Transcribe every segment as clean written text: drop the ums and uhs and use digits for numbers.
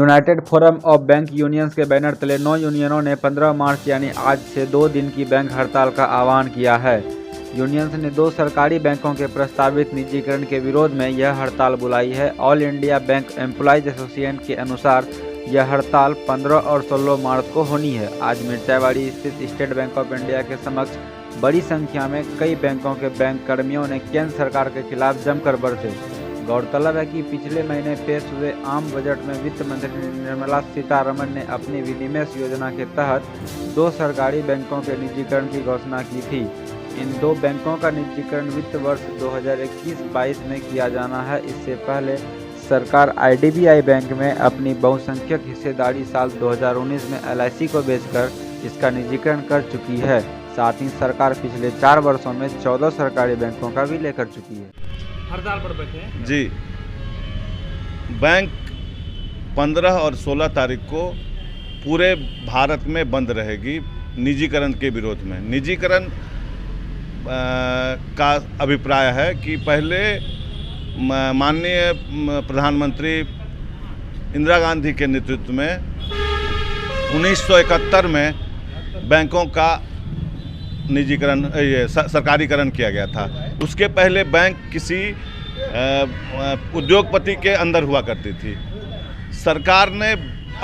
United forum of bank unions के banner तले 9 यूनियनों ने 15 मार्च यानी आज से 2 दिन की बैंक हड़ताल का आह्वान किया है। यूनियंस ने 2 सरकारी बैंकों के प्रस्तावित निजीकरण के विरोध में यह हड़ताल बुलाई है। All India bank employees association के अनुसार यह हड़ताल 15 और 16 मार्च को होनी है। आज मिर्चावाड़ी स्थित स्टेट बैंक ऑफ इंडिया के समक्ष बड़ी संख्या में कई बैंकों के बैंक कर्मियों ने केंद्र सरकार के खिलाफ जमकर बरसे। गौरतलब है कि पिछले महीने पेश हुए आम बजट में वित्त मंत्री निर्मला सीतारमण ने अपनी विनिवेश योजना के तहत 2 सरकारी बैंकों के निजीकरण की घोषणा की थी। इन 2 बैंकों का निजीकरण वित्त वर्ष 2021-22 में किया जाना है। इससे पहले सरकार IDBI बैंक में अपनी बहुसंख्यक हिस्सेदारी साल 2019 में LIC को बेचकर इसका निजीकरण कर चुकी है। साथ ही सरकार पिछले 4 वर्षों में 14 सरकारी बैंकों का विलय कर चुकी है। हड़ताल पर बैठे हैं जी। बैंक 15 और 16 तारीख को पूरे भारत में बंद रहेगी निजीकरण के विरोध में। निजीकरण का अभिप्राय है कि पहले माननीय प्रधानमंत्री इंदिरा गांधी के नेतृत्व में 1971 में बैंकों का निजीकरण सरकारीकरण किया गया था। उसके पहले बैंक किसी उद्योगपति के अंदर हुआ करती थी। सरकार ने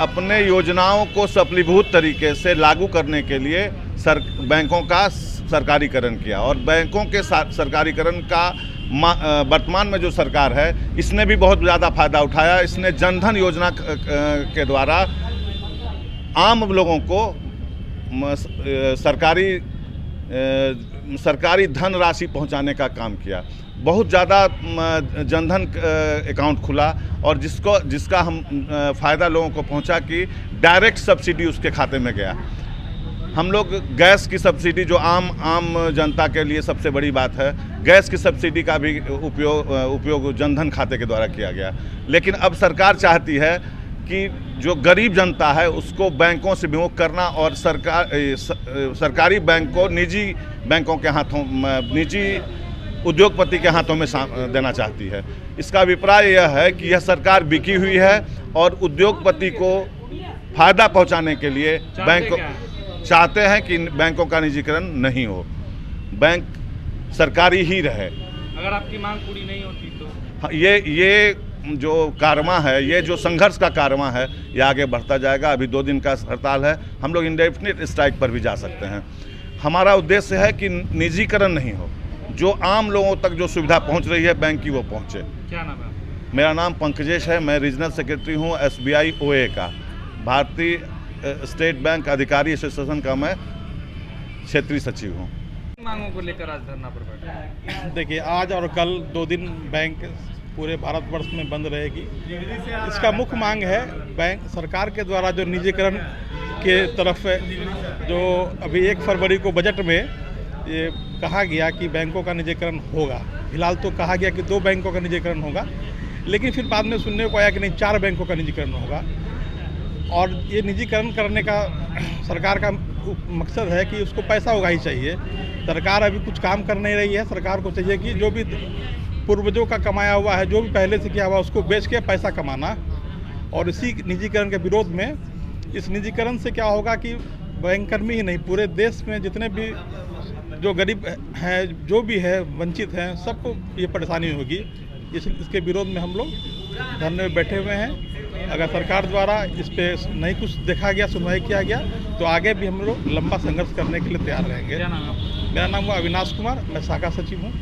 अपने योजनाओं को सफलीभूत तरीके से लागू करने के लिए बैंकों का सरकारीकरण किया और बैंकों के सरकारीकरण का वर्तमान में जो सरकार है इसने भी बहुत ज़्यादा फायदा उठाया। इसने जनधन योजना के द्वारा आम लोगों को सरकारी धन राशि पहुंचाने का काम किया। बहुत ज़्यादा जनधन अकाउंट खुला और जिसका हम फ़ायदा लोगों को पहुंचा कि डायरेक्ट सब्सिडी उसके खाते में गया। हम लोग गैस की सब्सिडी जो आम जनता के लिए सबसे बड़ी बात है, गैस की सब्सिडी का भी उपयोग जनधन खाते के द्वारा किया गया। लेकिन अब सरकार चाहती है कि जो गरीब जनता है उसको बैंकों से विमुख करना और सरकारी बैंक को निजी बैंकों के हाथों, निजी उद्योगपति के हाथों में देना चाहती है। इसका अभिप्राय यह है कि यह सरकार बिकी हुई है और उद्योगपति को फायदा पहुंचाने के लिए बैंक चाहते हैं कि बैंकों का निजीकरण नहीं हो, बैंक सरकारी ही रहे। अगर आपकी मांग पूरी नहीं होती तो ये जो कारवां है, ये जो संघर्ष का कारवां है, ये आगे बढ़ता जाएगा। अभी 2 दिन का हड़ताल है। हम लोग इंडेफिनिट स्ट्राइक पर भी जा सकते हैं। हमारा उद्देश्य है कि निजीकरण नहीं हो, जो आम लोगों तक जो सुविधा पहुंच रही है बैंक की वो पहुंचे। क्या नाम है? मेरा नाम पंकजेश है। मैं रीजनल सेक्रेटरी हूं SBI OA का, भारतीय स्टेट बैंक अधिकारी एसोसिएशन का मैं क्षेत्रीय सचिव हूँ। मांगों को लेकर आज धरना पर बैठे। देखिए, आज और कल 2 दिन बैंक पूरे भारतवर्ष में बंद रहेगी। इसका मुख्य मांग है बैंक सरकार के द्वारा जो निजीकरण के तरफ जो अभी 1 फरवरी को बजट में ये कहा गया कि बैंकों का निजीकरण होगा। फिलहाल तो कहा गया कि 2 बैंकों का निजीकरण होगा, लेकिन फिर बाद में सुनने को आया कि नहीं 4 बैंकों का निजीकरण होगा। और ये निजीकरण करने का सरकार का मकसद है कि उसको पैसा होगा ही चाहिए। सरकार अभी कुछ काम कर नहीं रही है। सरकार को चाहिए कि जो भी पूर्वजों का कमाया हुआ है, जो भी पहले से किया हुआ, उसको बेच के पैसा कमाना। और इसी निजीकरण के विरोध में, इस निजीकरण से क्या होगा कि बैंककर्मी ही नहीं, पूरे देश में जितने भी जो गरीब हैं, जो भी है वंचित हैं, सबको ये परेशानी होगी। इसके विरोध में हम लोग धरने में बैठे हुए हैं। अगर सरकार द्वारा इस पे नहीं कुछ देखा गया, सुनवाई किया गया, तो आगे भी हम लोग लंबा संघर्ष करने के लिए तैयार रहेंगे। क्या नाम है? मेरा नाम हुआ अविनाश कुमार, मैं शाखा सचिव हूँ।